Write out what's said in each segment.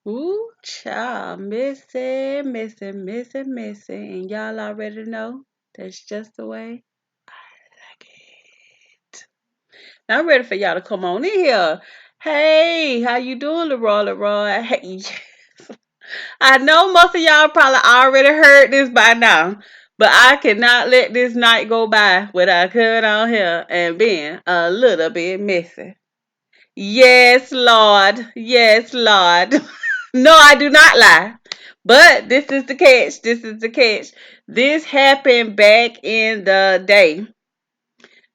Ooh, child, missy, missy, missy, missy, and y'all already know that's just the way I like it. Now I'm ready for y'all to come on in here. Hey, how you doing, Leroy? Leroy? Hey, yes. I know most of y'all probably already heard this by now, but I cannot let this night go by without coming on here and being a little bit messy. Yes, Lord. Yes, Lord. No, I do not lie. But this is the catch. This is the catch. This happened back in the day.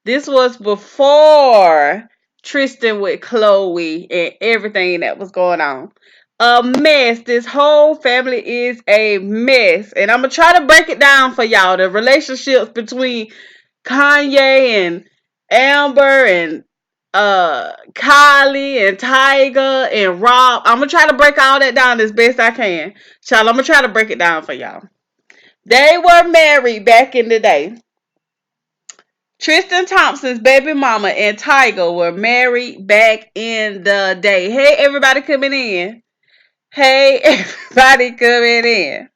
This was before Tristan with Khloe and everything that was going on. A mess. This whole family is a mess. And I'm going to try to break it down for y'all. The relationships between Kanye and Amber and Kylie and Tyga and Rob. I'm gonna try to break all that down as best I can. Child, I'm gonna try to break it down for y'all. They were married back in the day. Tristan Thompson's baby mama and Tyga were married back in the day. Hey, everybody coming in. Hey, everybody coming in.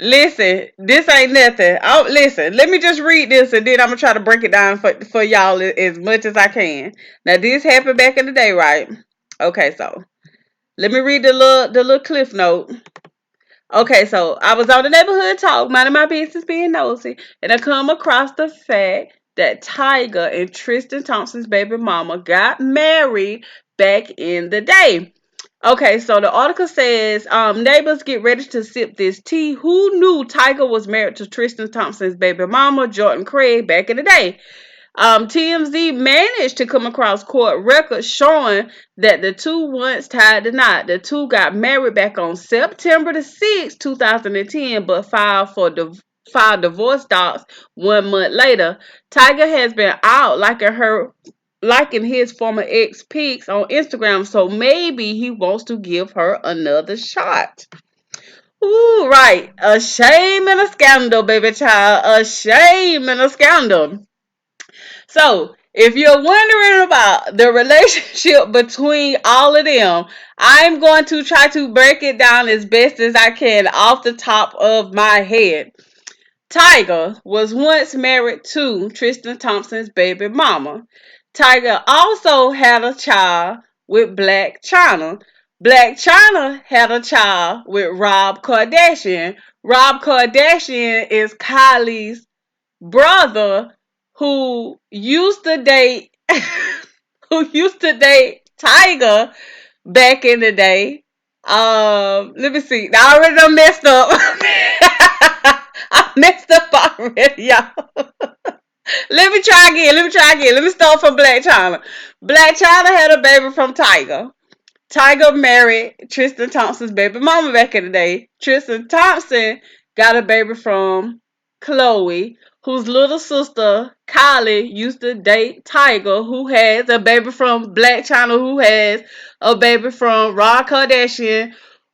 Listen, this ain't nothing. Oh, listen, let me just read this and then I'm gonna try to break it down for y'all as much as I can. Now, this happened back in the day, right? Okay, so let me read the little cliff note. Okay, so I was on the neighborhood talk, minding my business, being nosy, and I come across the fact that Tyga and Tristan Thompson's baby mama got married back in the day. Okay, so the article says, neighbors get ready to sip this tea. Who knew Tyga was married to Tristan Thompson's baby mama, Jordan Craig, back in the day? TMZ managed to come across court records showing that the two once tied the knot. The two got married back on September the 6th, 2010, but filed divorce docs 1 month later. Tiger has been out liking his former ex pics on Instagram, so maybe he wants to give her another shot. Ooh, right. A shame and a scandal, baby child. A shame and a scandal. So, if you're wondering about the relationship between all of them, I'm going to try to break it down as best as I can off the top of my head. Tyga was once married to Tristan Thompson's baby mama. Tyga also had a child with Black China. Black China had a child with Rob Kardashian. Rob Kardashian is Kylie's brother who used to date Tyga back in the day. Let me see. I already done messed up. I messed up already, y'all. Let me try again. Let me start from Black China. Black China had a baby from Tyga. Tyga married Tristan Thompson's baby mama back in the day. Tristan Thompson got a baby from Khloe, whose little sister Kylie used to date Tyga, who has a baby from Black China, who has a baby from Rob Kardashian,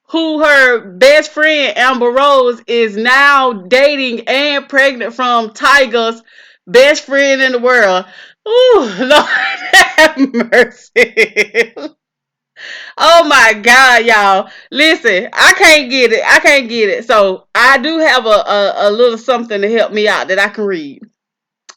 who her best friend Amber Rose is now dating and pregnant from Tyga's best friend in the world. Ooh, Lord have mercy. Oh my God, y'all. Listen, I can't get it. I can't get it. So I do have a little something to help me out that I can read.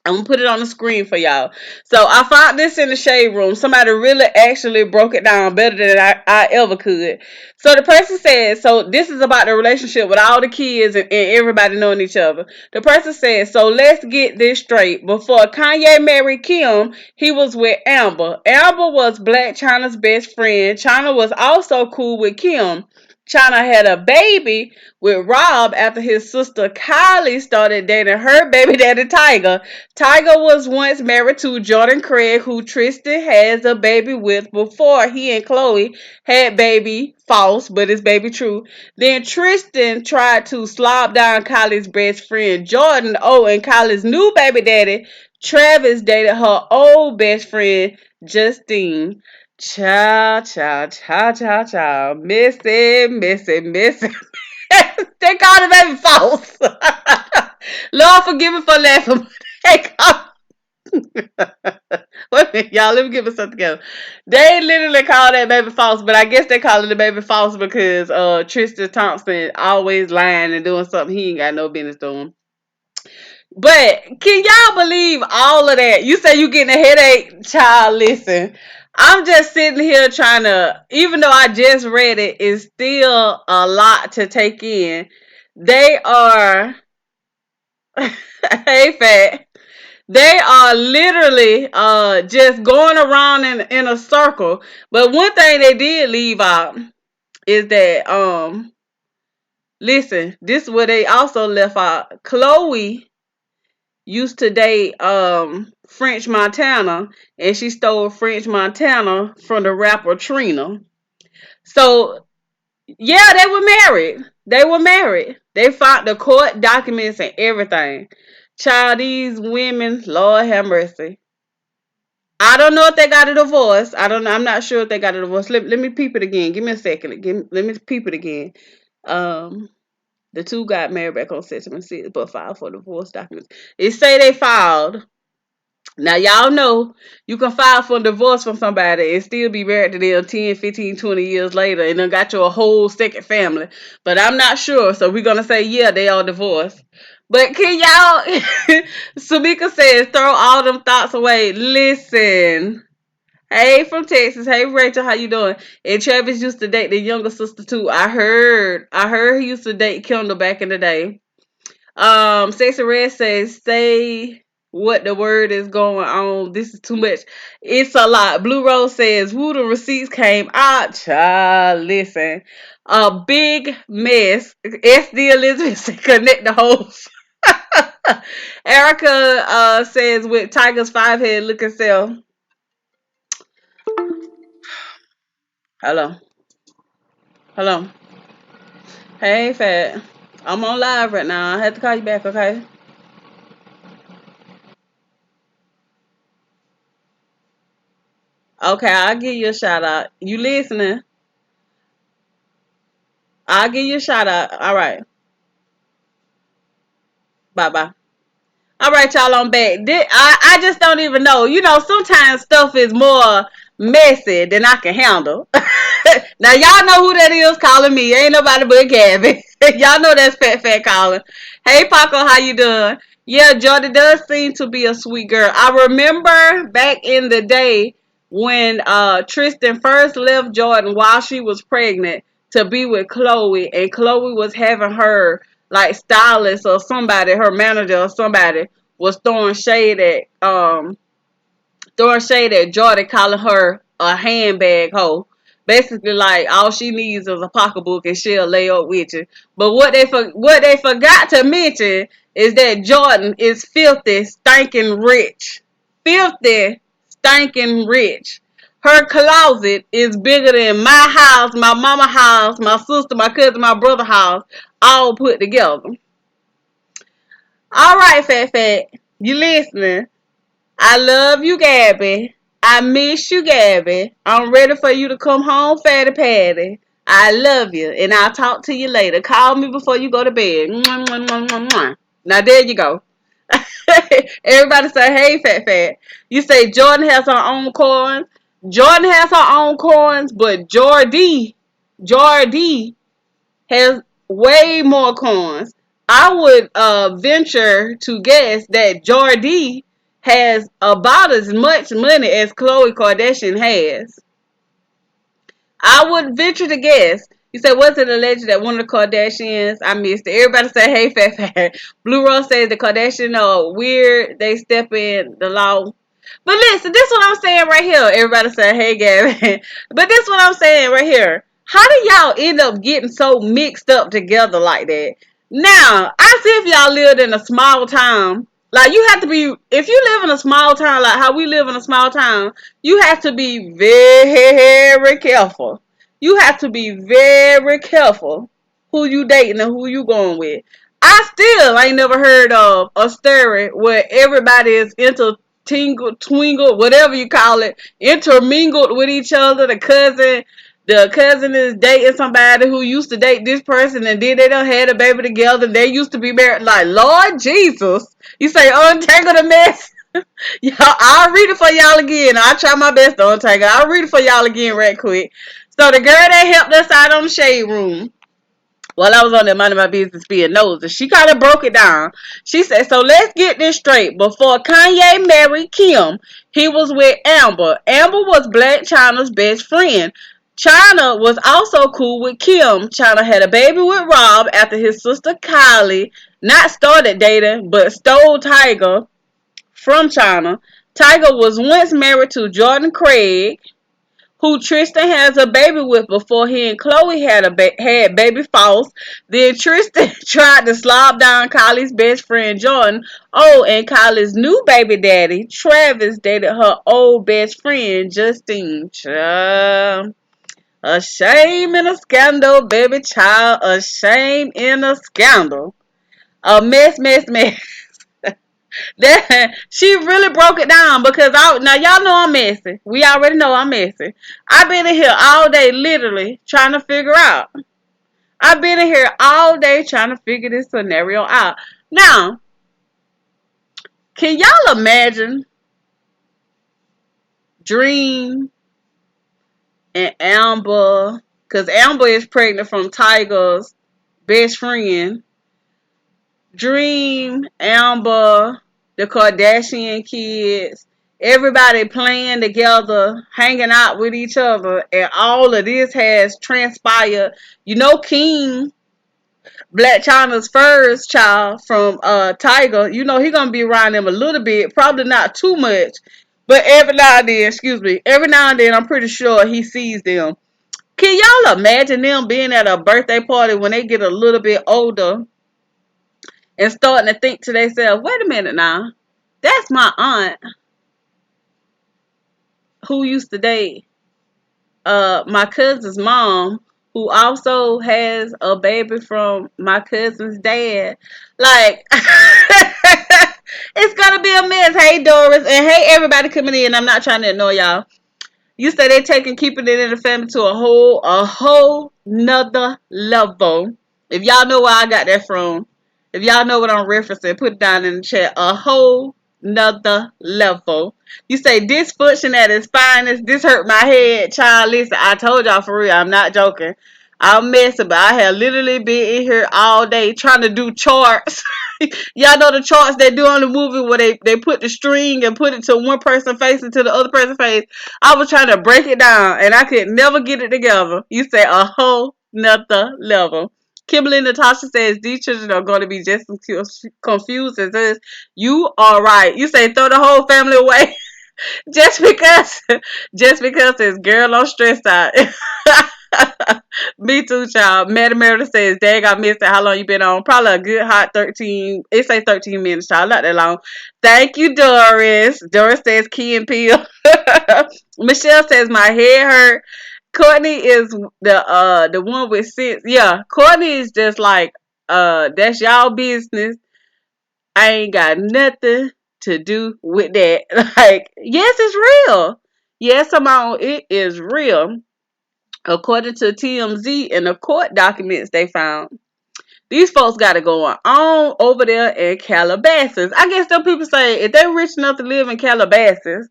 I'm gonna put it on the screen for y'all. So I found this in the shade room. Somebody really actually broke it down better than I ever could. So the person says, so this is about the relationship with all the kids and everybody knowing each other. The person says, so let's get this straight. Before Kanye married Kim, he was with Amber. Amber was Black China's best friend. China was also cool with Kim. China had a baby with Rob after his sister Kylie started dating her baby daddy Tyga. Tyga was once married to Jordan Craig, who Tristan has a baby with before he and Khloe had baby false, but it's baby true. Then Tristan tried to slob down Kylie's best friend Jordan. Oh, and Kylie's new baby daddy Travis dated her old best friend Justine. Child. Missy. They called the baby false. Lord forgive me for laughing. They called Wait a minute, y'all. Let me get myself together. They literally call that baby false, but I guess they call it the baby false because Tristan Thompson always lying and doing something he ain't got no business doing. But can y'all believe all of that? You say you getting a headache, child. Listen, I'm just sitting here trying to. Even though I just read it, it's still a lot to take in. They are. Hey, fat. They are literally just going around in a circle. But one thing they did leave out is that listen, this is what they also left out. Khloe used to date French Montana, and she stole French Montana from the rapper Trina. So yeah, they were married. They were married. They found the court documents and everything. Child, these women, Lord have mercy. I don't know if they got a divorce. I don't know. I'm not sure if they got a divorce. Let me peep it again. Give me a second. Let me peep it again. Um, the two got married back on September 6th, but filed for divorce documents. It say they filed. Now, y'all know you can file for divorce from somebody and still be married to them 10, 15, 20 years later and then got you a whole second family. But I'm not sure. So we're going to say, yeah, they are divorced. But can y'all, Samika says, throw all them thoughts away. Listen. Hey, from Texas. Hey, Rachel, how you doing? And Travis used to date the younger sister too. I heard he used to date Kendall back in the day. Sexy Red says, say what the word is going on. This is too much. It's a lot. Blue Rose says, woo, the receipts came out. Child, listen. A big mess. SD Elizabeth said, connect the holes. Erica says, with Tiger's five head looking self. Hello. Hello. Hey, Fat. I'm on live right now. I have to call you back, okay? Okay, I'll give you a shout out. You listening? I'll give you a shout out. All right. Bye bye. All right, y'all, I'm back. I just don't even know. You know, sometimes stuff is more messy than I can handle. Now, y'all know who that is calling me. Ain't nobody but Gabby. Y'all know that's Fat calling. Hey, Paco, how you doing? Yeah, Jordan does seem to be a sweet girl. I remember back in the day when Tristan first left Jordan while she was pregnant to be with Khloe, and Khloe was having her like stylist or somebody, her manager or somebody was throwing shade at Jordan, calling her a handbag hoe. Basically, like all she needs is a pocketbook and she'll lay up with you. But what they forgot to mention is that Jordan is filthy, stinking rich. Filthy, stinking rich. Her closet is bigger than my house, my mama house, my sister, my cousin, my brother house, all put together. All right, Fat. You listening? I love you, Gabby. I miss you, Gabby. I'm ready for you to come home, Fatty Patty. I love you, and I'll talk to you later. Call me before you go to bed. Mwah, mwah, mwah, mwah, mwah. Now, there you go. Everybody say, hey, Fat. You say Jordan has her own coins. Jordan has her own coins, but Jordy has way more coins. I would venture to guess that Jordy has about as much money as Khloe Kardashian has. I would venture to guess. You said, was it alleged that one of the Kardashians, I missed it. Everybody say, hey, Fat. Blue Rose says the Kardashians are weird. They step in the law. But listen, this is what I'm saying right here. Everybody say, hey, Gavin. But this is what I'm saying right here. How do y'all end up getting so mixed up together like that? Now, I see if y'all lived in a small town. Like, you have to be, if you live in a small town, like how we live in a small town, you have to be very careful. You have to be very careful who you dating and who you going with. I still ain't never heard of a story where everybody is twingled, whatever you call it, intermingled with each other. The cousin is dating somebody who used to date this person, and then they done had a baby together. They used to be married. Like, Lord Jesus. You say untangle the mess. Y'all, I'll read it for y'all again. I'll try my best, don't take it. I'll read it for y'all again right quick. So the girl that helped us out on the shade room, while I was on there minding my business being nosy, she kind of broke it down. She said, so let's get this straight. Before Kanye married Kim, he was with Amber. Amber was Black China's best friend. China was also cool with Kim. China had a baby with Rob after his sister Kylie not started dating, but stole Tyga from China. Tyga was once married to Jordan Craig, who Tristan has a baby with before he and Khloe had baby false. Then Tristan tried to slob down Kylie's best friend Jordan. Oh, and Kylie's new baby daddy, Travis, dated her old best friend Justine. Child. A shame and a scandal, baby child. A shame and a scandal. A mess. That she really broke it down because now y'all know I'm messy. We already know I'm messy. I've been in here all day literally trying to figure out. I've been in here all day trying to figure this scenario out. Now, can y'all imagine Dream and Amber? Because Amber is pregnant from Tyga's best friend. Dream, Amber, the Kardashian kids, everybody playing together, hanging out with each other, and all of this has transpired. You know, King, Black China's first child from Tyga, you know he gonna be around them a little bit, probably not too much, but every now and then, excuse me, every now and then I'm pretty sure he sees them. Can y'all imagine them being at a birthday party when they get a little bit older and starting to think to themselves, wait a minute now, that's my aunt who used to date my cousin's mom, who also has a baby from my cousin's dad. Like, it's gonna be a mess. Hey Doris, and hey everybody coming in. I'm not trying to ignore y'all. You say they taking keeping it in the family to a whole nother level. If y'all know where I got that from, if y'all know what I'm referencing, put it down in the chat. A whole nother level. You say dysfunction at its finest. This hurt my head, child. Listen, I told y'all for real. I'm not joking. I'm messing, but I have literally been in here all day trying to do charts. Y'all know the charts they do on the movie where they put the string and put it to one person face and to the other person's face. I was trying to break it down and I could never get it together. You say a whole nother level. Kimberly Natasha says these children are going to be just as confused as us. You are right. You say throw the whole family away just because it's girl on stress out. Me too, child. Meta Meredith says, Dag, I missed it. How long you been on? Probably a good hot 13. It say 13 minutes, child. Not that long. Thank you, Doris. Doris says Key and Peel. Michelle says my head hurt. Courtney is the one with sense. Yeah, Courtney is just like that's y'all business. I ain't got nothing to do with that. Like, yes, it's real. Yes, Simone, it is real. According to TMZ and the court documents they found, these folks got it going on over there in Calabasas. I guess some people say if they're rich enough to live in Calabasas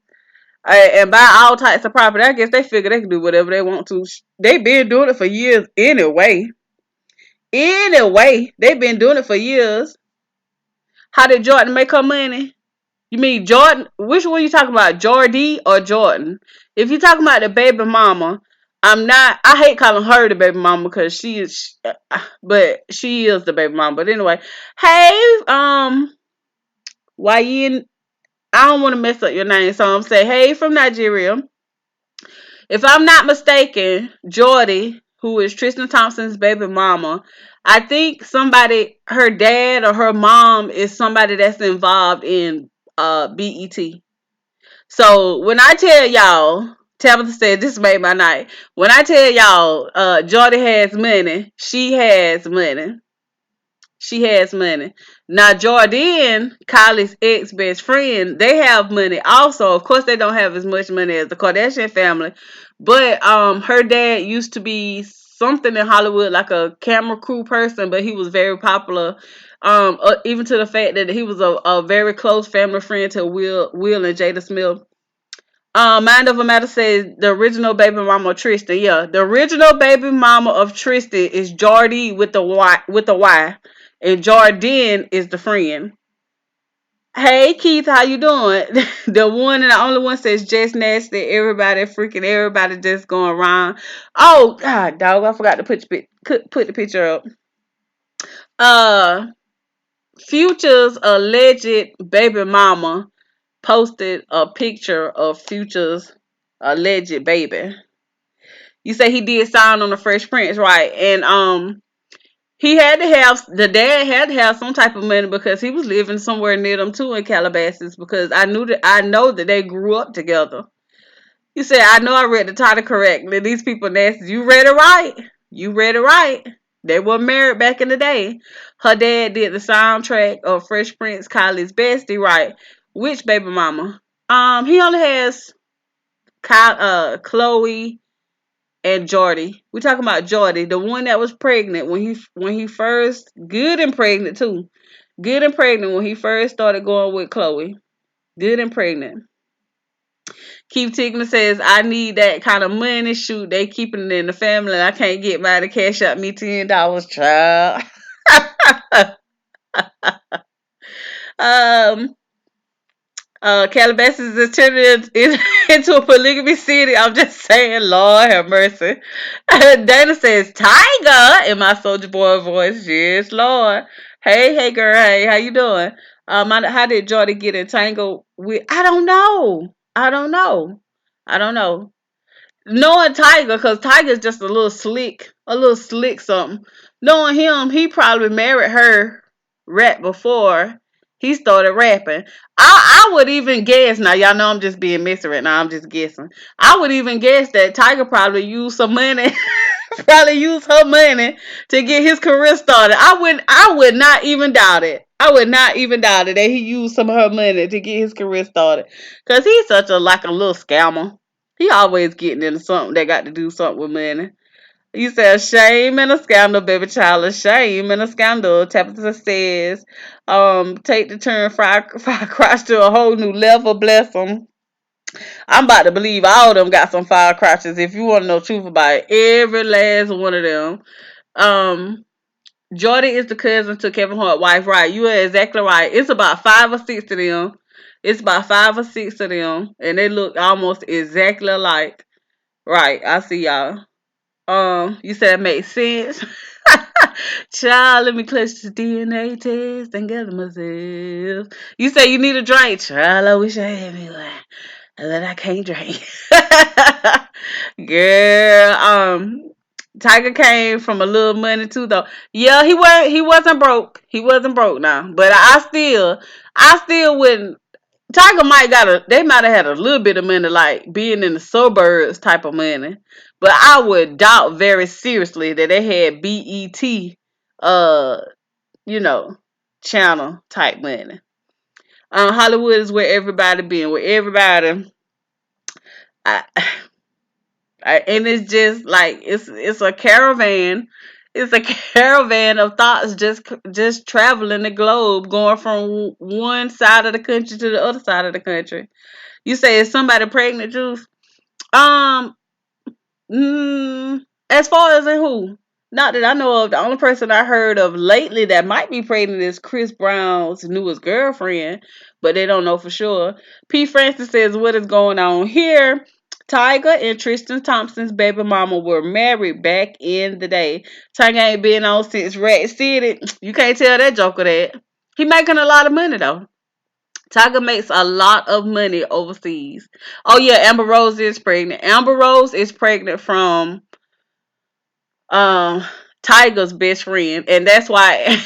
and buy all types of property, I guess they figure they can do whatever they want to. They've been doing it for years anyway. Anyway, they've been doing it for years. How did Jordan make her money? You mean Jordan? Which one you talking about, Jordy or Jordan? If you talking about the baby mama, I'm not. I hate calling her the baby mama because she is, but she is the baby mama. But anyway, hey, why you? I don't want to mess up your name, so I'm saying hey from Nigeria. If I'm not mistaken, Jordy, who is Tristan Thompson's baby mama, I think somebody, her dad or her mom, is somebody that's involved in BET. So when I tell y'all, Tabitha said this made my night. When I tell y'all, Jordy has money, she has money. She has money. Now Jordan, Kylie's ex best friend, they have money also. Of course, they don't have as much money as the Kardashian family, but her dad used to be something in Hollywood, like a camera crew person, but he was very popular. Even to the fact that he was a very close family friend to Will and Jada Smith. Mind Over Matter says the original baby mama of Tristan. Yeah, the original baby mama of Tristan is Jardie with the Y, and Jardine is the friend. Hey Keith, how you doing? The one and the only one says just nasty. Everybody just going around. Oh God, dog, I forgot to put the picture up. Uh, Future's alleged baby mama posted a picture of Future's alleged baby. You say he did sign on the Fresh Prince, right? And he had to have the dad had to have some type of money because he was living somewhere near them too in Calabasas. Because I know that they grew up together. You said I know I read the title correctly. These people nasty. You read it right. You read it right. They were married back in the day. Her dad did the soundtrack of Fresh Prince, Kylie's bestie, right? Which baby mama? He only has Khloe and Jordy. We talking about Jordy, the one that was pregnant when he first good and pregnant too. Good and pregnant when he first started going with Khloe. Good and pregnant. Keep Tigner says, I need that kind of money. Shoot, they keeping it in the family. I can't get by to cash out me $10, child. um, Calabasas is turning into a polygamy city. I'm just saying, Lord have mercy. Dana says, Tiger in my soldier boy voice. Yes, Lord. Hey, girl. Hey, how you doing? How did Jordy get entangled with? I don't know. I don't know. I don't know. Knowing Tiger, because Tiger's just a little slick something. Knowing him, he probably married her right before he started rapping. I would even guess, now y'all know I'm just being messy right now, I'm just guessing. I would even guess that Tiger probably used some money, probably used her money to get his career started. I would not even doubt it. I would not even doubt it that he used some of her money to get his career started. Cause he's such a like a little scammer. He always getting into something that got to do something with money. You said shame and a scandal, baby child. A shame and a scandal. Tabitha says, take the turn fire crotch to a whole new level. Bless them. I'm about to believe all of them got some fire crotches. If you want to know the truth about it, every last one of them. Um, Jordan is the cousin to Kevin Hart's wife, right? You are exactly right. It's about 5 or 6 of them. It's about 5 or 6 of them, and they look almost exactly alike. Right, I see y'all. You said it makes sense. Child, let me clutch the DNA test and get myself. You say you need a drink. Child, I wish I had me one. But I can't drink. Girl, Tiger came from a little money too though. Yeah, he wasn't broke. He wasn't broke now. But I still wouldn't. Tiger they might have had a little bit of money, like being in the suburbs type of money. But I would doubt very seriously that they had BET, uh, you know, channel type money. Hollywood is where everybody been, where everybody, I, and it's just like it's a caravan. It's a caravan of thoughts just traveling the globe, going from one side of the country to the other side of the country. You say is somebody pregnant, Juice? Um, as far as in who? Not that I know of. The only person I heard of lately that might be pregnant is Chris Brown's newest girlfriend, but they don't know for sure. P. Francis says, what is going on here? Tyga and Tristan Thompson's baby mama were married back in the day. Tyga ain't been on since Rat City. You can't tell that joker that. He making a lot of money though. Tiger makes a lot of money overseas. Oh yeah, Amber Rose is pregnant. Amber Rose is pregnant from um Tiger's best friend, and that's why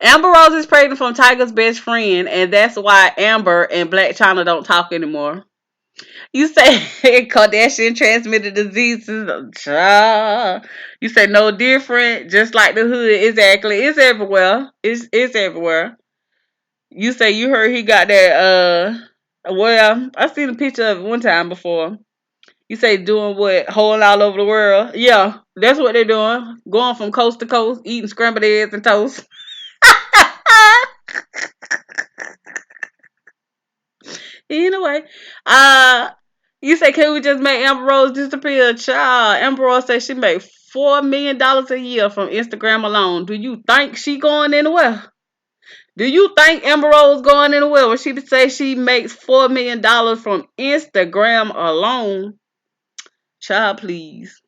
Amber Rose is pregnant from Tiger's best friend, and that's why Amber and Black China don't talk anymore. You say Kardashian transmitted diseases, you say no different, just like the hood. Exactly, it's everywhere. It's everywhere. You say you heard he got that well, I seen a picture of it one time before. You say doing what? Holding all over the world. Yeah, that's what they're doing. Going from coast to coast, eating scrambled eggs and toast. Anyway, uh, you say, can we just make Amber Rose disappear? Child, Amber Rose said she made $4 million a year from Instagram alone. Do you think she going anywhere? Do you think Amber Rose going anywhere when she say she makes $4 million from Instagram alone? Child, please.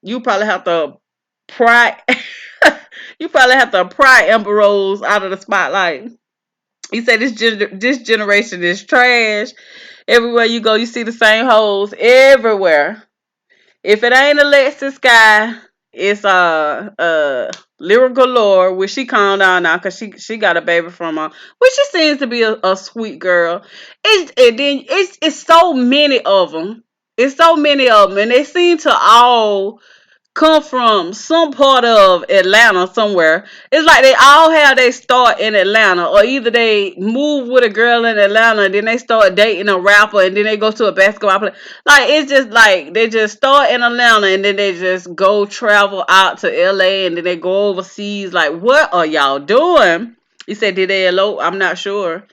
You probably have to pry. You probably have to pry Amber Rose out of the spotlight. You say this generation is trash. Everywhere you go, you see the same hoes everywhere. If it ain't Alexis Sky, it's Lyrical Galore, which she calmed down now because she got a baby from her, which she seems to be a sweet girl. It's so many of them. It's so many of them, and they seem to all come from some part of Atlanta somewhere. It's like they all have they start in Atlanta, or either they move with a girl in Atlanta, and then they start dating a rapper, and then they go to a basketball player. Like it's just like they just start in Atlanta, and then they just go travel out to LA, and then they go overseas. Like what are y'all doing? You said did they elope? I'm not sure.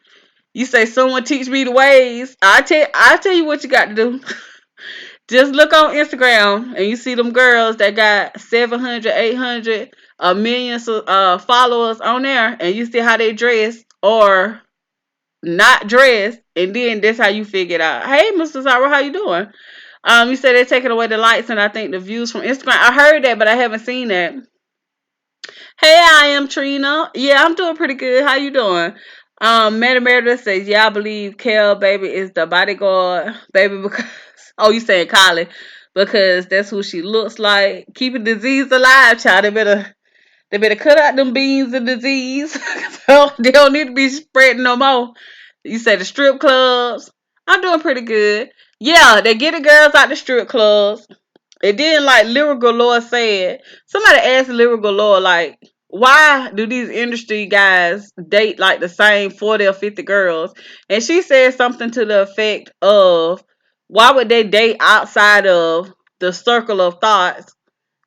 You say someone teach me the ways. I tell you what you got to do. Just look on Instagram and you see them girls that got 700, 800, a million followers on there, and you see how they dress or not dress, and then that's how you figure it out. Hey, Mr. Zara, how you doing? You said they're taking away the likes and I think the views from Instagram. I heard that, but I haven't seen that. Hey, I am Trina. Yeah, I'm doing pretty good. How you doing? Mary Meredith says, yeah, I believe Kel baby is the bodyguard baby because oh, you saying Kylie because that's who she looks like. Keeping disease alive, child. They better cut out them beans of disease. So they don't need to be spreading no more. You say the strip clubs. I'm doing pretty good. Yeah, they get the girls out the strip clubs. And then, like Lyrical Galore said, somebody asked Lyrical Galore, like, why do these industry guys date like the same 40 or 50 girls? And she said something to the effect of, why would they date outside of the circle of thoughts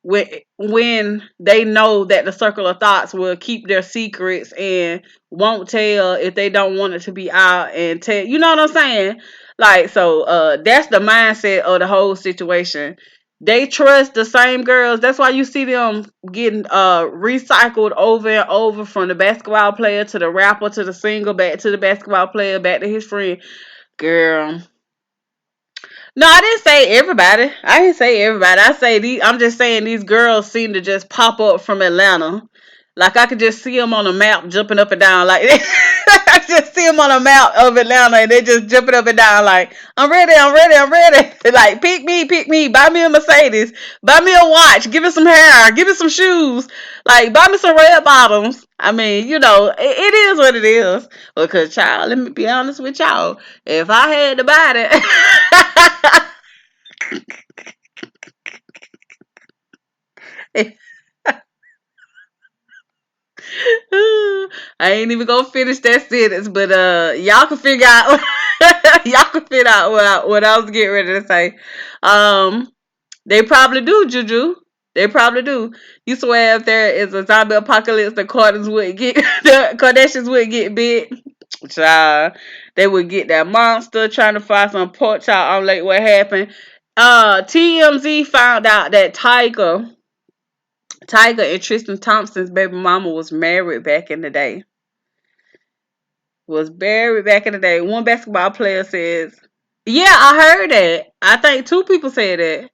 when they know that the circle of thoughts will keep their secrets and won't tell if they don't want it to be out and tell, you know what I'm saying? Like, so that's the mindset of the whole situation. They trust the same girls. That's why you see them getting recycled over and over, from the basketball player to the rapper to the singer, back to the basketball player, back to his friend. Girl, no, I didn't say everybody. I didn't say everybody. I say these. I'm just saying these girls seem to just pop up from Atlanta. Like I could just see them on a map jumping up and down. Like I just see them on a map of Atlanta, and they just jumping up and down. Like I'm ready, I'm ready, I'm ready. Like pick me, buy me a Mercedes, buy me a watch, give me some hair, give me some shoes, like buy me some red bottoms. I mean, it is what it is. Because child, let me be honest with y'all. If I had to buy it. I ain't even gonna finish that sentence, but y'all can figure out y'all can figure out what I was getting ready to say. Um, they probably do, Juju. They probably do. You swear if there is a zombie apocalypse, the Kardashians would get bit. Child, they would get that monster trying to find some pork chop omelet. What happened? TMZ found out that Tyga and Tristan Thompson's baby mama was married back in the day. Was buried back in the day. One basketball player says, yeah, I heard that. I think two people said that.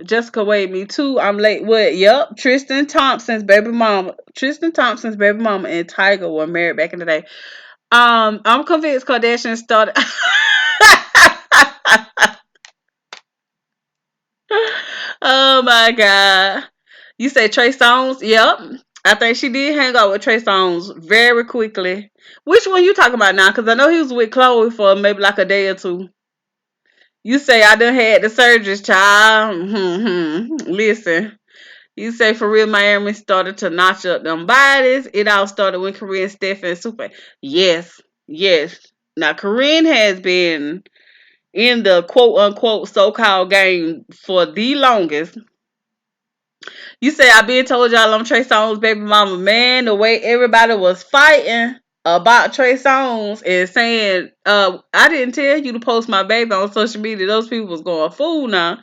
Jessica Wade, me too. I'm late. What? Yep. Tristan Thompson's baby mama and Tyga were married back in the day. I'm convinced Kardashian started. Oh my god. You say Trey Songz? Yep. I think she did hang out with Trey Songz very quickly. Which one you talking about now? Because I know he was with Khloe for maybe like a day or two. You say I done had the surgeries, child. Listen. You say for real, Miami started to notch up them bodies. It all started when Corinne, Steph, and Super. Yes, yes. Now Corinne has been in the quote unquote so called game for the longest. You say I been told y'all I'm Trey Songz baby mama. Man, the way everybody was fighting about Trey Songz and saying, I didn't tell you to post my baby on social media. Those people was going fool now.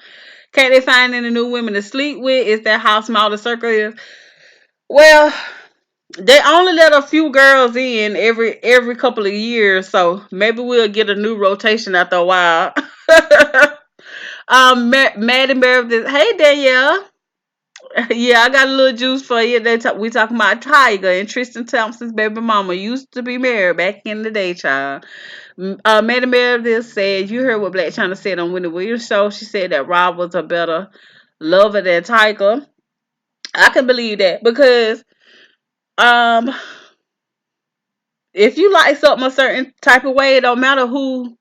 Can't they find any new women to sleep with? Is that how small the circle is? Well, they only let a few girls in every couple of years, so maybe we'll get a new rotation after a while. Maddie Meredith, hey Danielle. Yeah, I got a little juice for you. We talking about Tyga and Tristan Thompson's baby mama used to be married back in the day, child. Maddie Meredith said, you heard what Black China said on Wendy Williams' show. She said that Rob was a better lover than Tyga. I can believe that because um, if you like something a certain type of way, it don't matter who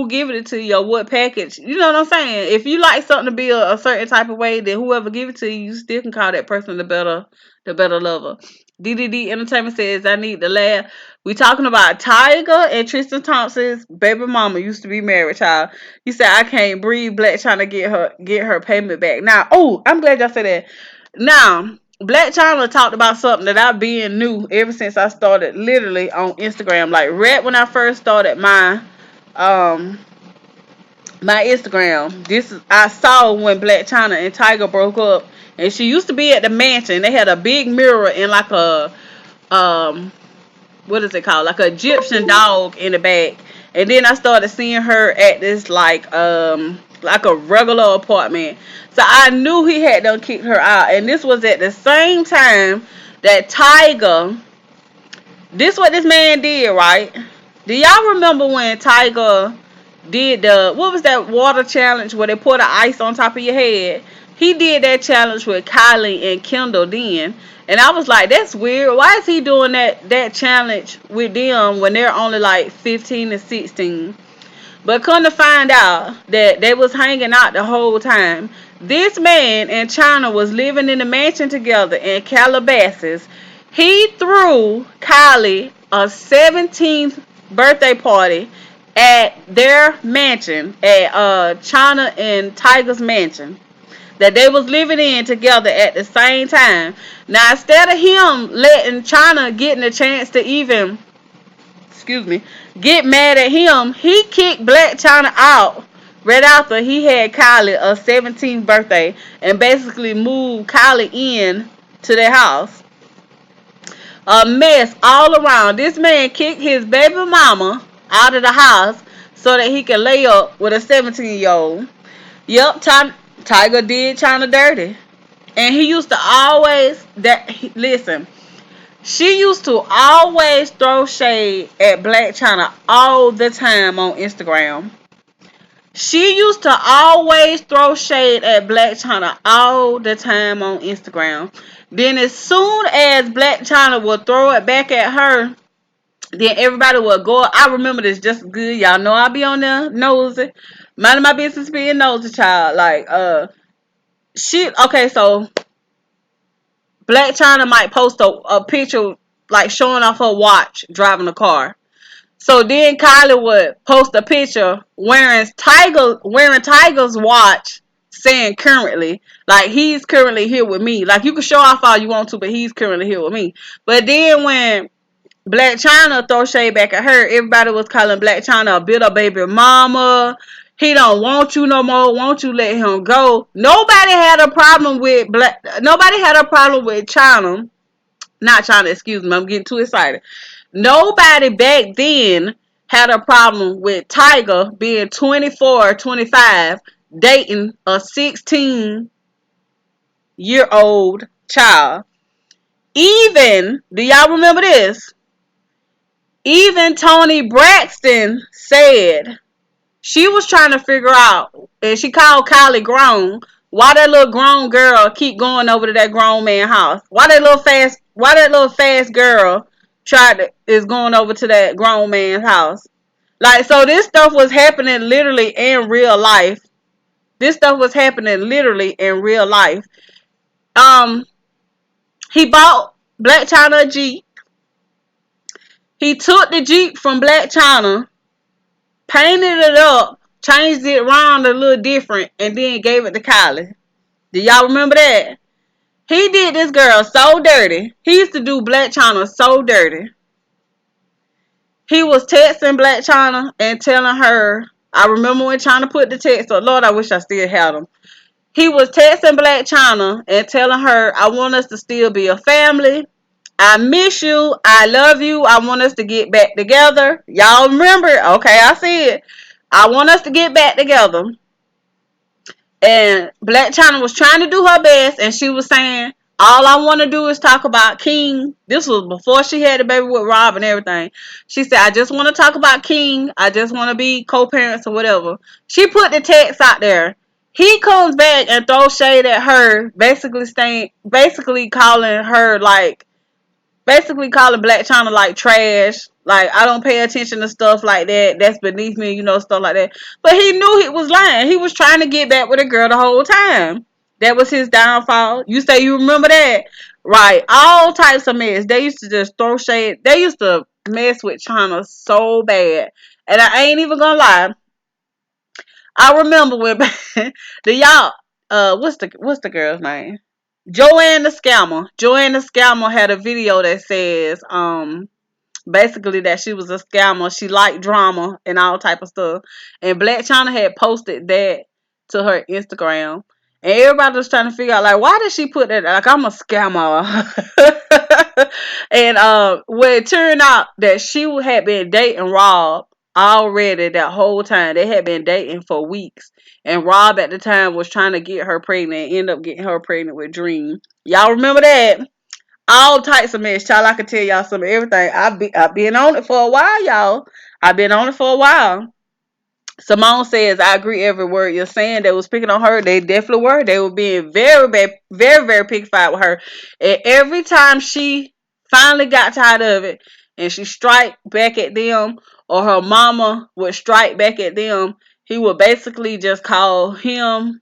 giving it to you or what package. You know what I'm saying? If you like something to be a certain type of way, then whoever give it to you, you still can call that person the better lover. DDD Entertainment says I need to laugh. We talking about Tyga and Tristan Thompson's baby mama used to be married, child. You said I can't breathe. Black trying to get her payment back. Now, oh, I'm glad y'all said that. Now, Black China talked about something that I've been new ever since I started literally on Instagram. Like right when I first started um my Instagram. This is I saw when Black China and Tyga broke up, and she used to be at the mansion. They had a big mirror and like a um what is it called? Like a Egyptian dog in the back. And then I started seeing her at this like a regular apartment. So I knew he had done kicked her out. And this was at the same time that Tyga, this what this man did, right? Do y'all remember when Tyga did what was that water challenge where they put the ice on top of your head? He did that challenge with Kylie and Kendall then. And I was like, that's weird. Why is he doing that challenge with them when they're only like 15 and 16? But come to find out that they was hanging out the whole time. This man and China was living in the mansion together in Calabasas. He threw Kylie a 17th birthday party at their mansion, at China and Tiger's mansion that they was living in together at the same time. Now instead of him letting China getting a chance to even get mad at him, he kicked Black China out right after he had Kylie a 17th birthday and basically moved Kylie in to their house. A mess all around. This man kicked his baby mama out of the house so that he could lay up with a 17-year-old. Yep, Tyga did China dirty. And he used to always listen. She used to always throw shade at Black China all the time on Instagram. She used to always throw shade at Black China all the time on Instagram. Then as soon as Black China would throw it back at her, then everybody would go. I remember this just good. Y'all know I be on there nosy. Minding my business being nosy, child. Like, okay, so Black China might post a picture like showing off her watch driving a car. So then Kylie would post a picture wearing Tiger's watch saying currently. Like he's currently here with me. Like you can show off all you want to, but he's currently here with me. But then when Black China throw shade back at her, everybody was calling Black China a bitter baby mama. He don't want you no more. Won't you let him go? Nobody had a problem with China. Not China, excuse me. I'm getting too excited. Nobody back then had a problem with Tyga being 24 or 25 dating a 16-year-old child. Even, do y'all remember this? Even Toni Braxton said she was trying to figure out, and she called Kylie grown, why that little grown girl keep going over to that grown man house? Why that little fast girl is going over to that grown man's house? Like, so this stuff was happening literally in real life. This stuff was happening literally in real life. Um, he bought Black China a Jeep. He took the Jeep from Black China painted it up, changed it around a little different, and then gave it to Kylie. Do y'all remember that? He did this girl so dirty. He used to do Black China so dirty. He was texting Black China and telling her, I remember when China put the text up. Lord, I wish I still had them. He was texting Black China and telling her, I want us to still be a family. I miss you. I love you. I want us to get back together. Y'all remember? Okay, I see it. I want us to get back together. And Black China was trying to do her best, and she was saying, all I want to do is talk about King. This was before she had the baby with Rob and everything. She said, I just want to talk about King. I just want to be co-parents or whatever. She put the text out there. He comes back and throws shade at her, basically calling her like basically calling Black China like trash. Like, I don't pay attention to stuff like that. That's beneath me, stuff like that. But he knew he was lying. He was trying to get back with a girl the whole time. That was his downfall. You say you remember that? Right. All types of mess. They used to just throw shade. They used to mess with China so bad. And I ain't even gonna lie. I remember when the y'all what's the girl's name? Joanne the Scammer. Joanne the Scammer had a video that says, basically that she was a scammer. She liked drama and all type of stuff. And Black China had posted that to her Instagram. And everybody was trying to figure out, like, why did she put that? Like, I'm a scammer. And well, it turned out that she had been dating Rob already that whole time. They had been dating for weeks. And Rob at the time was trying to get her pregnant and ended up getting her pregnant with Dream. Y'all remember that? All types of mess, child. I can tell y'all some of everything. I've been on it for a while, y'all. I've been on it for a while. Simone says, I agree every word you're saying. They was picking on her. They definitely were. They were being very, very, very, very picky fight with her. And every time she finally got tired of it and she strike back at them, or her mama would strike back at them, he would basically just call him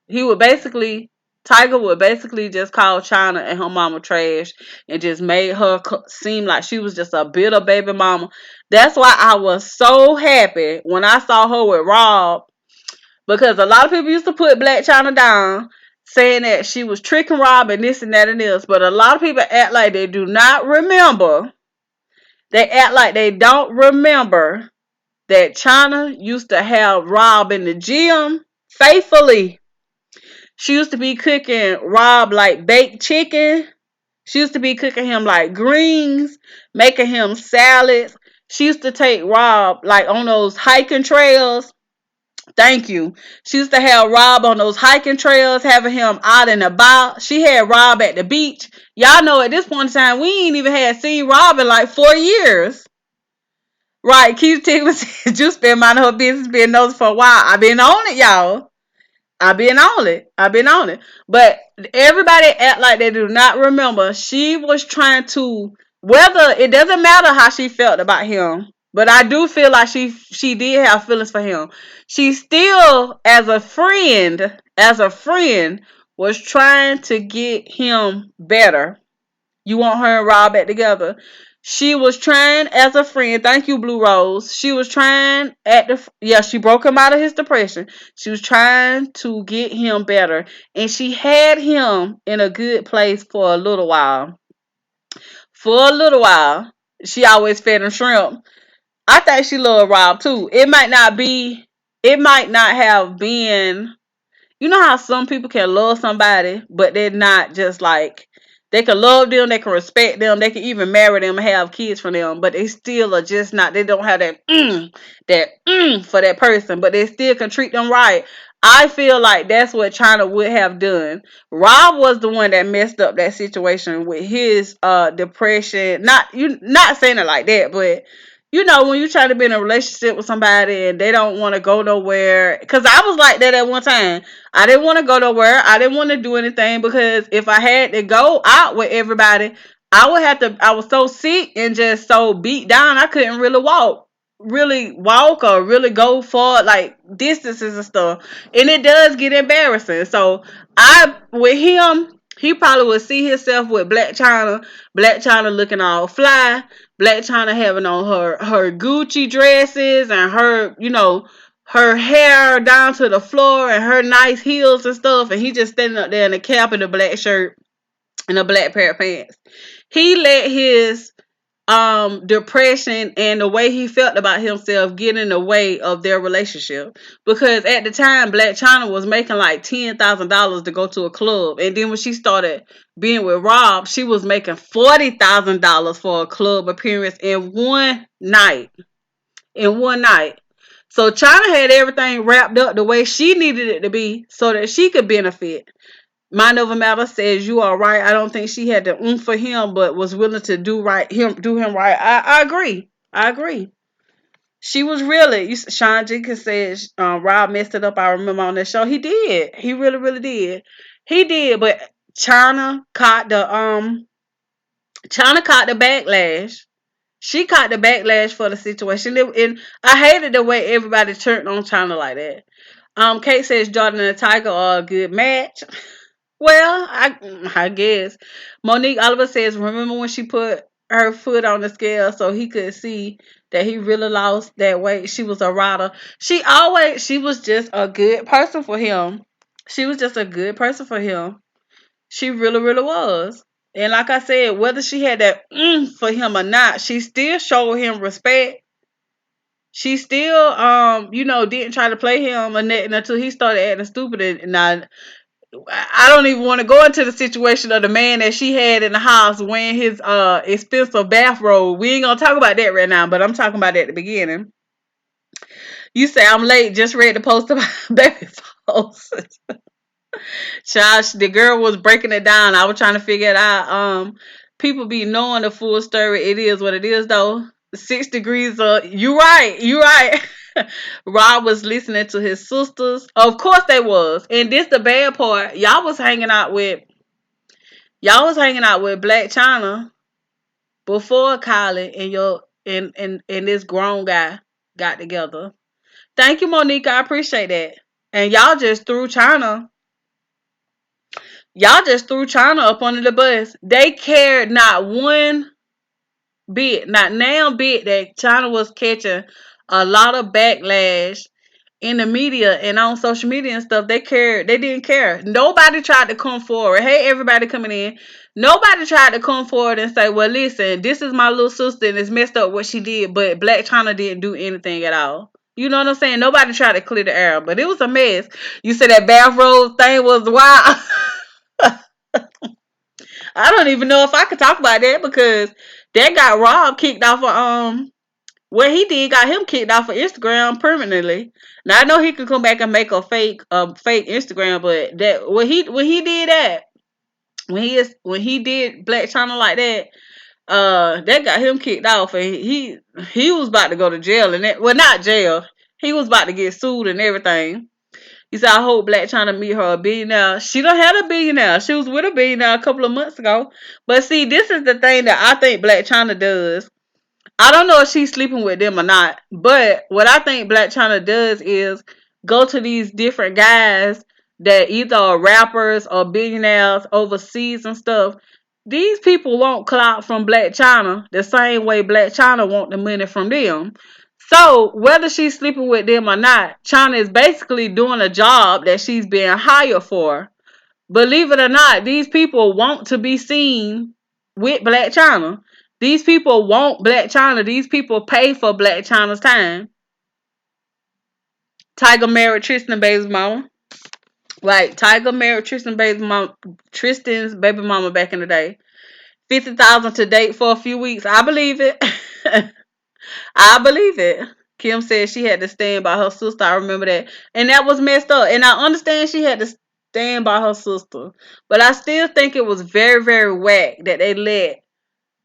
he would basically Tyga would basically just call China and her mama trash and just made her seem like she was just a bitter baby mama. That's why I was so happy when I saw her with Rob, because a lot of people used to put Black China down, saying that she was tricking Rob and this and that and this, but a lot of people act like they do not remember. They act like they don't remember that China used to have Rob in the gym faithfully. She used to be cooking Rob like baked chicken. She used to be cooking him like greens, making him salads. She used to take Rob like on those hiking trails. Thank you. She used to have Rob on those hiking trails, having him out and about. She had Rob at the beach. Y'all know at this point in time, we ain't even had seen Rob in like 4 years. Right, Keith Tickler said, just been minding her business, being nosy for a while. I've been on it, y'all. I've been on it. I've been on it. But everybody act like they do not remember. She was trying to, whether it doesn't matter how she felt about him, but I do feel like she did have feelings for him. She still, as a friend, was trying to get him better. You want her and Rob back together. She was trying as a friend. Thank you, Blue Rose. She was trying she broke him out of his depression. She was trying to get him better. And she had him in a good place for a little while. For a little while. She always fed him shrimp. I think she loved Rob too. It might not have been, you know how some people can love somebody, but they're not just like, they can love them, they can respect them, they can even marry them and have kids from them, but they still are just not, they don't have that for that person, but they still can treat them right. I feel like that's what China would have done. Rob was the one that messed up that situation with his depression. Not saying it like that, but when you're trying to be in a relationship with somebody and they don't want to go nowhere. Because I was like that at one time. I didn't want to go nowhere. I didn't want to do anything, because if I had to go out with everybody, I was so sick and just so beat down, I couldn't really walk or really go for like distances and stuff. And it does get embarrassing. So with him, He probably would see himself with Black China looking all fly, Black China having on her Gucci dresses and her hair down to the floor and her nice heels and stuff, and he just standing up there in a cap and a black shirt and a black pair of pants. He let his depression and the way he felt about himself get in the way of their relationship, because at the time Black China was making like $10,000 to go to a club, and then when she started being with Rob, she was making $40,000 for a club appearance in one night. So China had everything wrapped up the way she needed it to be so that she could benefit. Mind over matter says you are right. I don't think she had the for him, but was willing to do him right. I agree. I agree. She was really. Sean Jenkins says Rob messed it up. I remember on that show. He did. He really, really did. He did. But China caught the backlash. She caught the backlash for the situation, and I hated the way everybody turned on China like that. Kate says Jordan and Tiger are a good match. Well, I guess. Monique Oliver says, remember when she put her foot on the scale so he could see that he really lost that weight? She was a rider. She was just a good person for him. She was just a good person for him. She really, really was. And like I said, whether she had that for him or not, she still showed him respect. She still, didn't try to play him or nothing until he started acting stupid. And now I don't even want to go into the situation of the man that she had in the house wearing his expensive bathrobe. We ain't gonna talk about that right now, but I'm talking about that at the beginning. You say I'm late, just read the post about baby post. Josh, the girl was breaking it down. I was trying to figure it out. People be knowing the full story. It is what it is though. 6 degrees you right, you right. Rob was listening to his sisters. Of course they was. And this the bad part. Y'all was hanging out with Black China before Kylie and this grown guy got together. Thank you, Monique. I appreciate that. And y'all just threw China up under the bus. They cared not one bit, not now bit that China was catching a lot of backlash in the media and on social media and stuff. They didn't care. Nobody tried to come forward. Hey, everybody coming in. Nobody tried to come forward and say, well, listen, this is my little sister and it's messed up what she did, but Black China didn't do anything at all. You know what I'm saying? Nobody tried to clear the air, but it was a mess. You said that bathrobe thing was wild. I don't even know if I could talk about that because that got Rob kicked off of what he did got him kicked off of Instagram permanently. Now I know he could come back and make a fake Instagram, but that when he did that, when he did Black China like that, that got him kicked off, and he was about to go to jail, and that, well, not jail. He was about to get sued and everything. He said, I hope Black China meet her a billionaire. She done had a billionaire. She was with a billionaire a couple of months ago. But see, this is the thing that I think Black China does. I don't know if she's sleeping with them or not, but what I think Black China does is go to these different guys that either are rappers or billionaires overseas and stuff. These people want clout from Black China the same way Black China want the money from them. So whether she's sleeping with them or not, China is basically doing a job that she's being hired for. Believe it or not, these people want to be seen with Black China. These people want Black China. These people pay for Black China's time. Tyga married Tristan baby's mama. Like Tyga married Tristan's baby mama back in the day. 50,000 to date for a few weeks. I believe it. I believe it. Kim said she had to stand by her sister. I remember that. And that was messed up. And I understand she had to stand by her sister. But I still think it was very, very whack that they let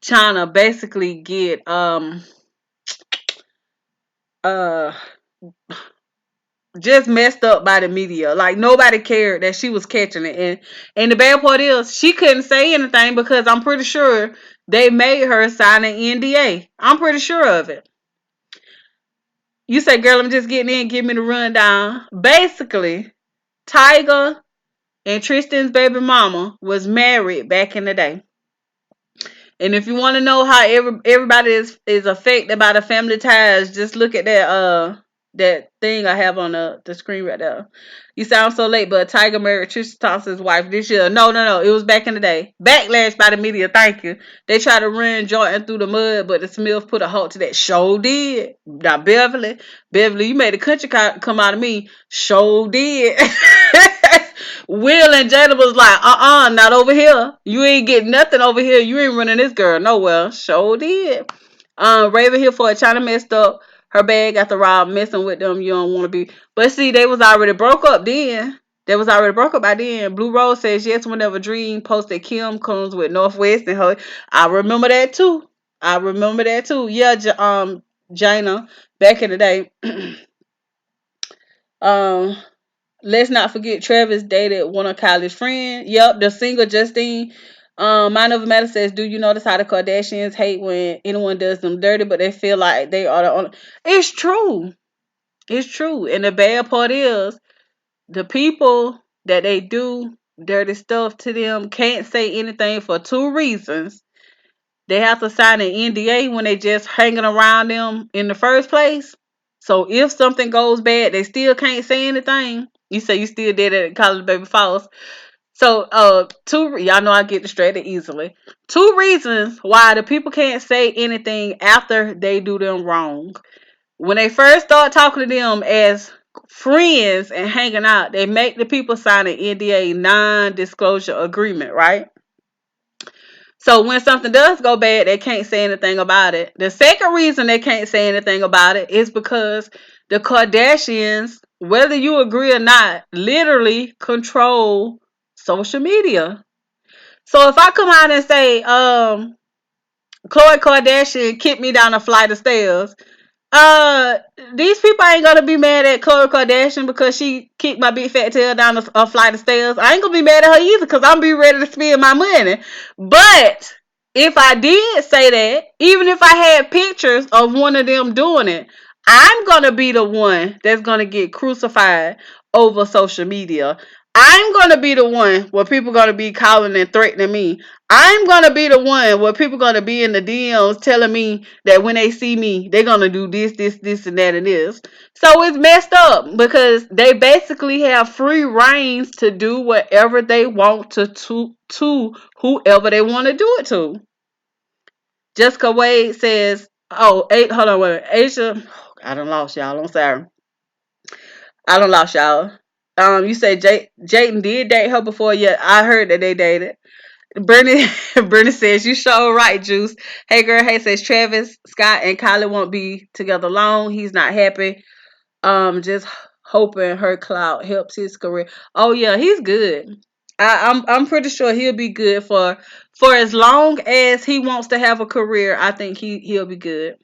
China basically get uh just messed up by the media. Like nobody cared that she was catching it. And the bad part is she couldn't say anything because I'm pretty sure they made her sign an NDA. I'm pretty sure of it. You say, girl, I'm just getting in, give me the rundown. Basically, Tyga and Tristan's baby mama was married back in the day. And if you want to know how everybody is affected by the family ties, just look at that thing I have on the screen right there. You sound so late, but Tyga married Tristan Thompson's wife this year. No, no, no. It was back in the day. Backlash by the media. Thank you. They tried to run Jordan through the mud, but the Smiths put a halt to that. Show did. Now Beverly, you made a country come out of me. Show did. Will and Jada was like, not over here. You ain't getting nothing over here. You ain't running this girl nowhere. Sure did. Raven here for a China messed up her bag after Rob messing with them. You don't want to be. But see, they was already broke up then. They was already broke up by then. Blue Rose says yes whenever Dream posted Kim comes with Northwest and her. I remember that too. Yeah, Jana, back in the day. um, Let's not forget Travis dated one of Kylie's friends. Yep, the singer Justine. Mind Over Matter says, do you notice how the Kardashians hate when anyone does them dirty, but they feel like they are the only. It's true. It's true. And the bad part is the people that they do dirty stuff to them can't say anything for two reasons. They have to sign an NDA when they just hanging around them in the first place. So if something goes bad, they still can't say anything. You say you still did it at College Baby Falls. So y'all know I get distracted easily. Two reasons why the people can't say anything after they do them wrong. When they first start talking to them as friends and hanging out, they make the people sign an NDA, non-disclosure agreement, right? So when something does go bad, they can't say anything about it. The second reason they can't say anything about it is because the Kardashians, whether you agree or not, literally control social media. So if I come out and say, Khloe Kardashian kicked me down a flight of stairs, uh, these people ain't gonna be mad at Khloe Kardashian because she kicked my big fat tail down a flight of stairs. I ain't gonna be mad at her either because I'm be ready to spend my money. But if I did say that, even if I had pictures of one of them doing it, I'm gonna be the one that's gonna get crucified over social media. I'm gonna be the one where people gonna be calling and threatening me. I'm gonna be the one where people gonna be in the DMs telling me that when they see me, they're gonna do this, and that, and this. So it's messed up because they basically have free reigns to do whatever they want to whoever they want to do it to. Jessica Wade says, hold on, wait, Asia, I done lost y'all. I'm sorry. I done lost y'all. You say Jayden did date her before? Yeah, I heard that they dated. Bernie Bernie says, you sure right, Juice. Hey girl, hey says Travis, Scott, and Kylie won't be together long. He's not happy. Just hoping her clout helps his career. Oh yeah, he's good. I'm pretty sure he'll be good for as long as he wants to have a career. I think he'll be good.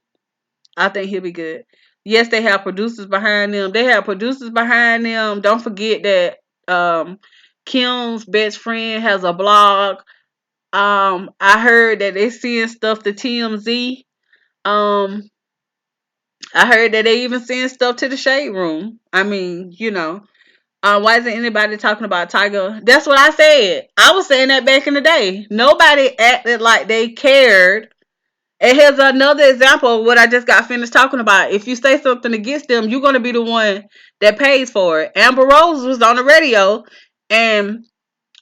I think he'll be good. Yes, they have producers behind them. They have producers behind them. Don't forget that Kim's best friend has a blog. I heard that they seeing stuff to TMZ. Um, I heard that they even seeing stuff to the Shade Room. I mean, why isn't anybody talking about Tyga? That's what I said. I was saying that back in the day. Nobody acted like they cared. And here's another example of what I just got finished talking about. If you say something against them, you're gonna be the one that pays for it. Amber Rose was on the radio, and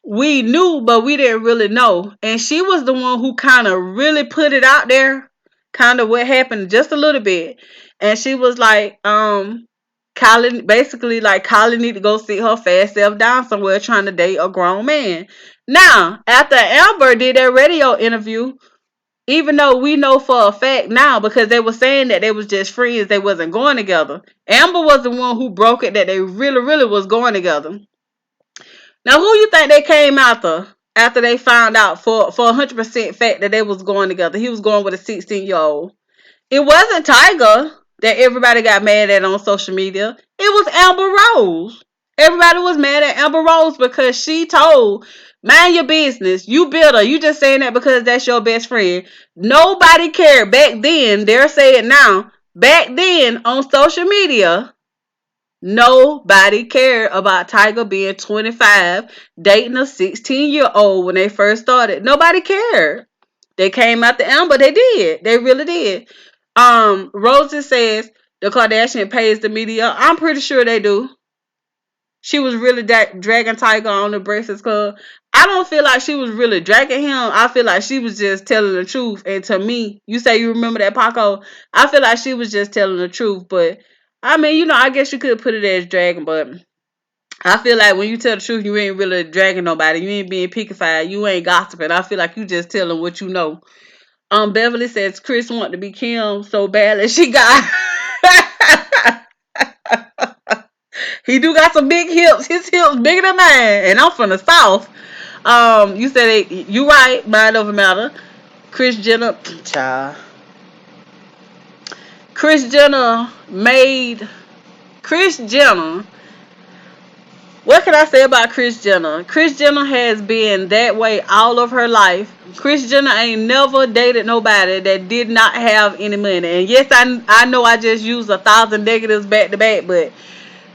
we knew, but we didn't really know. And she was the one who kind of really put it out there, kind of what happened just a little bit. And she was like, Kylie, basically like Kylie need to go sit her fast self down somewhere trying to date a grown man. Now, after Amber did that radio interview, even though we know for a fact now because they were saying that they was just friends, they wasn't going together. Amber was the one who broke it that they really, really was going together. Now, who you think they came after they found out for 100% fact that they was going together? He was going with a 16-year-old. It wasn't Tyga that everybody got mad at on social media. It was Amber Rose. Everybody was mad at Amber Rose because she told, mind your business. You bitter. You just saying that because that's your best friend. Nobody cared back then. They're saying now. Back then on social media, Nobody cared about Tyga being 25, dating a 16-year-old when they first started. Nobody cared. They came out the Amber. They did. They really did. Rosie says the Kardashian pays the media. I'm pretty sure they do. She was really dragging Tyga on the Breakfast Club. I don't feel like she was really dragging him. I feel like she was just telling the truth. And to me, you say you remember that Paco. I feel like she was just telling the truth. But I mean, I guess you could put it as dragging, but I feel like when you tell the truth, you ain't really dragging nobody. You ain't being pickified. You ain't gossiping. I feel like you just telling what you know. Beverly says Chris want to be Kim so badly she got. He do got some big hips. His hips bigger than mine, and I'm from the South. You said you right. Mind over matter. Chris Jenner, child. Chris Jenner made Chris Jenner. What can I say about Chris Jenner? Chris Jenner has been that way all of her life. Chris Jenner ain't never dated nobody that did not have any money. And yes, I know I just used 1,000 negatives back to back, but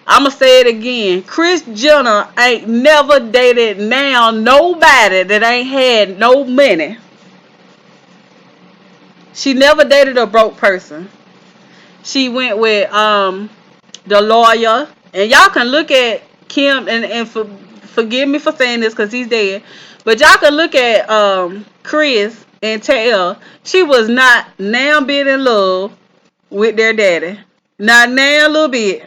I'ma say it again. Chris Jenner ain't never dated now nobody that ain't had no money. She never dated a broke person. She went with the lawyer, and y'all can look at Kim and forgive me for saying this because he's dead, but y'all can look at Chris and tell she was not now been in love with their daddy, not now a little bit.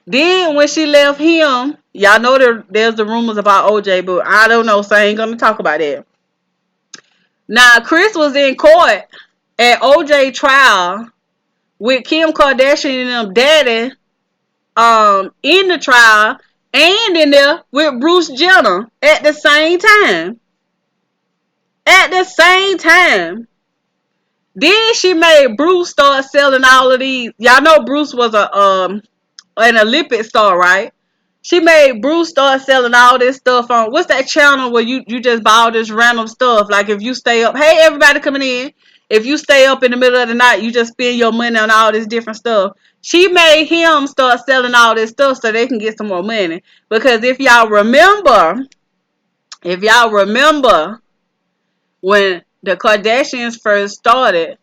Then when she left him, y'all know there's the rumors about OJ, but I don't know, so I ain't gonna talk about that. Now Chris was in court at OJ trial with Kim Kardashian and them daddy in the trial and in there with Bruce Jenner at the same time. At the same time. Then she made Bruce start selling all of these. Y'all know Bruce was an Olympic star, right? She made Bruce start selling all this stuff on what's that channel where you just buy all this random stuff. Like if you stay up, hey everybody coming in. If you stay up in the middle of the night, you just spend your money on all this different stuff. She made him start selling all this stuff so they can get some more money. Because if y'all remember when the Kardashians first started,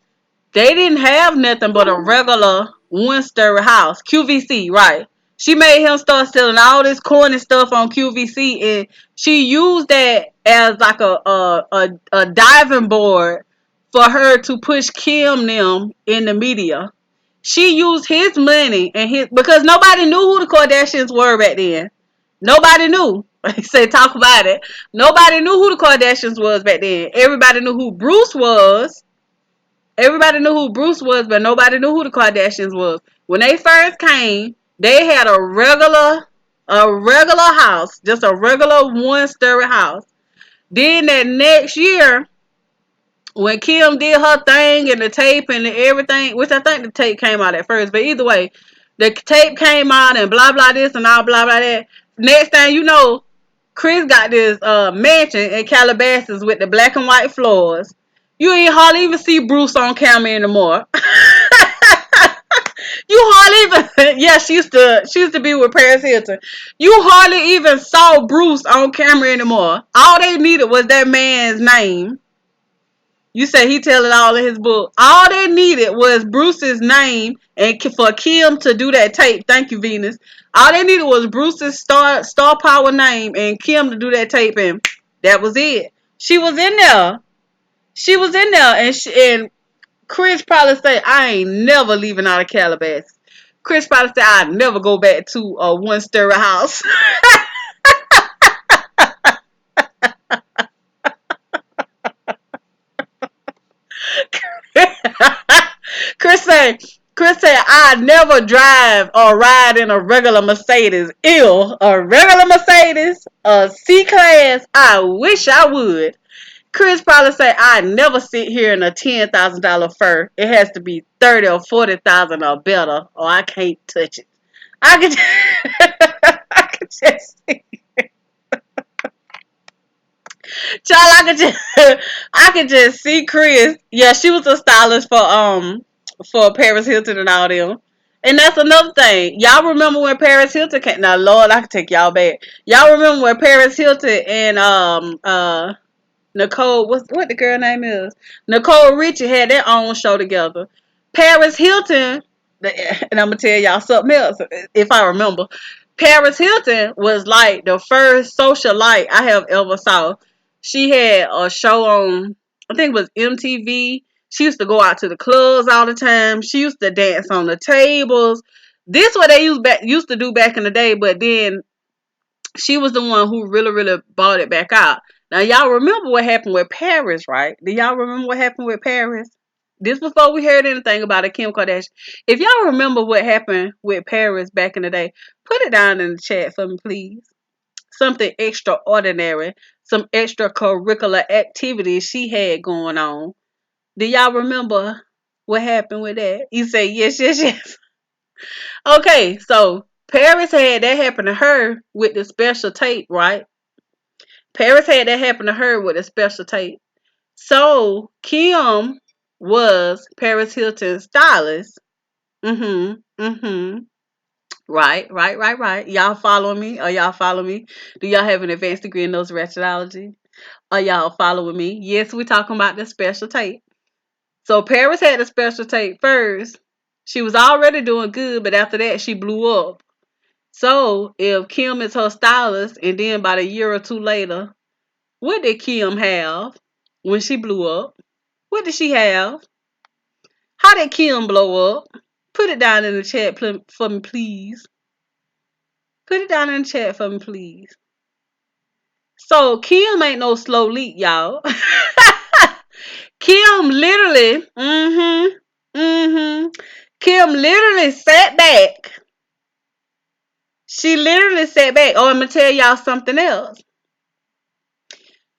they didn't have nothing but a regular one-story house. QVC, right. She made him start selling all this corny stuff on QVC, and she used that as like a diving board for her to push Kim them in the media. She used his money and his because nobody knew who the Kardashians were back then. Nobody knew. Like I said, talk about it. Nobody knew who the Kardashians was back then. Everybody knew who Bruce was. Everybody knew who Bruce was, but nobody knew who the Kardashians was. When they first came, they had a regular house, just a regular one-story house. Then that next year, when Kim did her thing and the tape and everything, which I think the tape came out at first, but either way, the tape came out and blah blah this and all blah blah that. Next thing you know, Chris got this mansion in Calabasas with the black and white floors. You ain't hardly even see Bruce on camera anymore. You hardly even yeah, she used to be with Paris Hilton. You hardly even saw Bruce on camera anymore. All they needed was that man's name. You say he tell it all in his book. All they needed was Bruce's name and for Kim to do that tape. Thank you, Venus. All they needed was Bruce's star power name and Kim to do that tape, and that was it. She was in there. She was in there, and Chris probably say, "I ain't never leaving out of Calabasas." Chris probably say, "I'd never go back to a one-story house." Chris said, I never drive or ride in a regular Mercedes. Ew, a regular Mercedes, a C class. I wish I would. Chris probably say, I never sit here in a $10,000 fur. It has to be 30 or 40,000 or better, or I can't touch it. I could, I could just see. Child, I could just see Chris. Yeah, she was a stylist for Paris Hilton and all them. And that's another thing. Y'all remember when Paris Hilton came? Now, Lord, I can take y'all back. Y'all remember when Paris Hilton and Nicole, what the girl name is? Nicole Richie had their own show together. Paris Hilton, and I'm gonna tell y'all something else if I remember. Paris Hilton was like the first socialite I have ever saw. She had a show on, I think it was MTV. She used to go out to the clubs all the time. She used to dance on the tables. This what they used to do back in the day, but then she was the one who really, really bought it back out. Now, y'all remember what happened with Paris, right? Do y'all remember what happened with Paris? This before we heard anything about it, Kim Kardashian. If y'all remember what happened with Paris back in the day, put it down in the chat for me, please. Something extraordinary, some extracurricular activities she had going on. Do y'all remember what happened with that? You say yes, yes, yes. Okay, so Paris had that happen to her with the special tape, right? Paris had that happen to her with a special tape. So Kim was Paris Hilton's stylist. Mm-hmm. Mm-hmm. Right, right, right, right. Y'all follow me? Or y'all follow me? Do y'all have an advanced degree in those ratchetology? Are y'all following me? Yes, we're talking about the special tape. So Paris had the special tape first. She was already doing good, but after that she blew up. So if Kim is her stylist, and then about a year or two later, what did Kim have when she blew up? What did she have? How did Kim blow up? Put it down in the chat for me, please. Put it down in the chat for me, please. So Kim ain't no slow leak, y'all. Kim literally, Kim literally sat back. She literally sat back. Oh, I'm gonna tell y'all something else.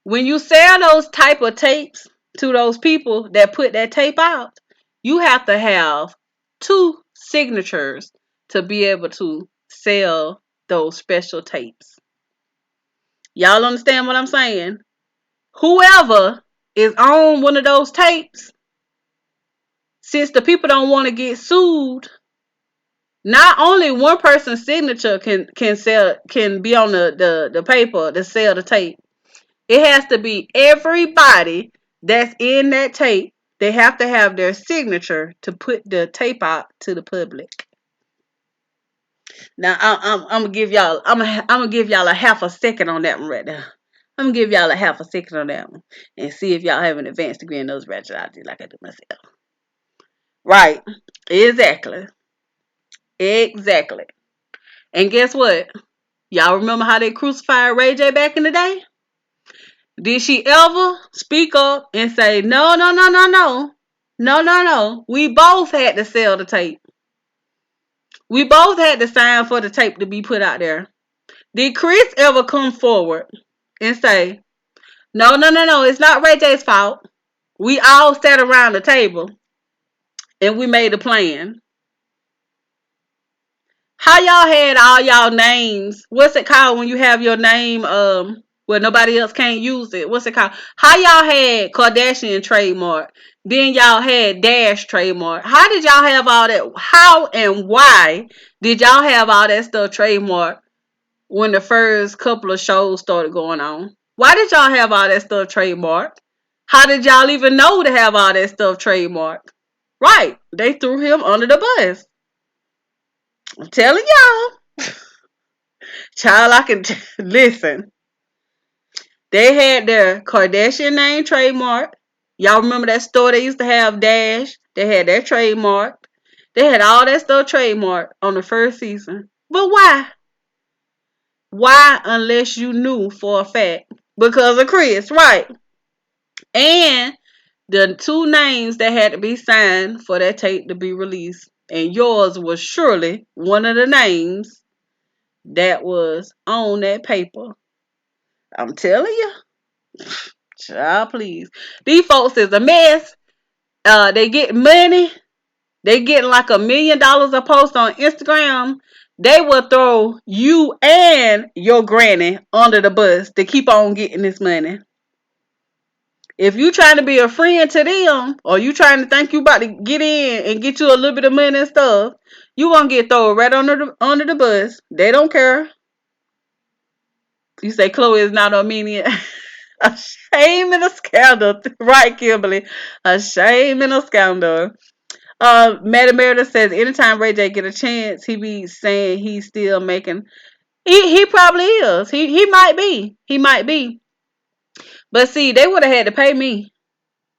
When you sell those type of tapes to those people that put that tape out, you have to have two signatures to be able to sell those special tapes. Y'all understand what I'm saying? Whoever is on one of those tapes, since the people don't want to get sued, not only one person's signature can be on the paper to sell the tape. It has to be everybody that's in that tape. They have to have their signature to put the tape out to the public. Now I'm gonna give y'all I'm gonna give y'all a half a second on that one right there. I'm gonna give y'all a half a second on that one and see if y'all have an advanced degree in those ratchetology like I do myself. Right. Exactly. Exactly. And guess what? Y'all remember how they crucified Ray J back in the day? Did she ever speak up and say, no, no, no, no, no. No, no, no. We both had to sell the tape. We both had to sign for the tape to be put out there. Did Chris ever come forward and say, no, no, no, no, it's not Ray J's fault. We all sat around the table and we made a plan. How y'all had all y'all names? What's it called when you have your name where nobody else can't use it? What's it called? How y'all had Kardashian trademark? Then y'all had Dash trademark. How did y'all have all that? How and why did y'all have all that stuff trademark when the first couple of shows started going on? Why did y'all have all that stuff trademark? How did y'all even know to have all that stuff trademark? Right, they threw him under the bus. I'm telling y'all. Child, I can listen. They had their Kardashian name trademark. Y'all remember that store they used to have Dash? They had their trademark. They had all that stuff trademark on the first season. But why? Why unless you knew for a fact? Because of Chris, right? And the two names that had to be signed for that tape to be released. And yours was surely one of the names that was on that paper. I'm telling you. Child, please. These folks is a mess. They get money. They get like $1 million a post on Instagram. They will throw you and your granny under the bus to keep on getting this money. If you trying to be a friend to them, or you trying to think you about to get in and get you a little bit of money and stuff, You gonna get thrown right under the bus. They don't care. You say Khloe is not Armenian. A shame and a scandal, right, Kimberly? A shame and a scandal. Maddie Meredith says anytime Ray J get a chance, he be saying he's still making. He probably is. He might be. He might be. But see, they would have had to pay me.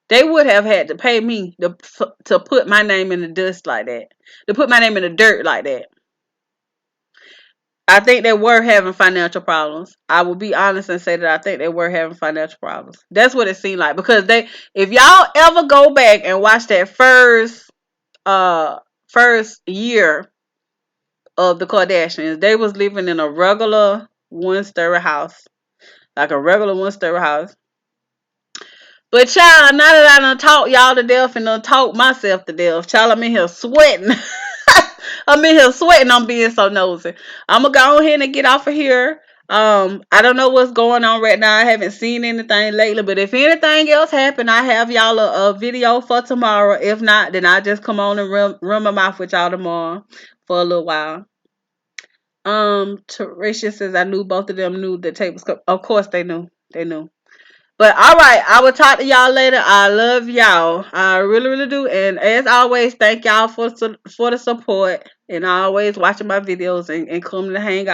They would have had to pay me to put my name in the dust like that. To put my name in the dirt like that. I think they were having financial problems. I will be honest and say that I think they were having financial problems. That's what it seemed like because if y'all ever go back and watch that uh first year of the Kardashians, they was living in a regular one-story house, like a regular one-story house. But child, now that I done talked y'all to death and done talked myself to death, child, I'm in here sweating. I'm in here sweating. I'm being so nosy. I'm gonna go ahead and get off of here. I don't know what's going on right now. I haven't seen anything lately, but if anything else happen, I have y'all a video for tomorrow. If not, then I just come on and run my mouth with y'all tomorrow for a little while. Teresha says I knew both of them knew the tape was. Of course they knew. They knew. But all right, I will talk to y'all later. I love y'all. I really, really do. And as always, thank y'all for the support and always watching my videos and coming to hang out.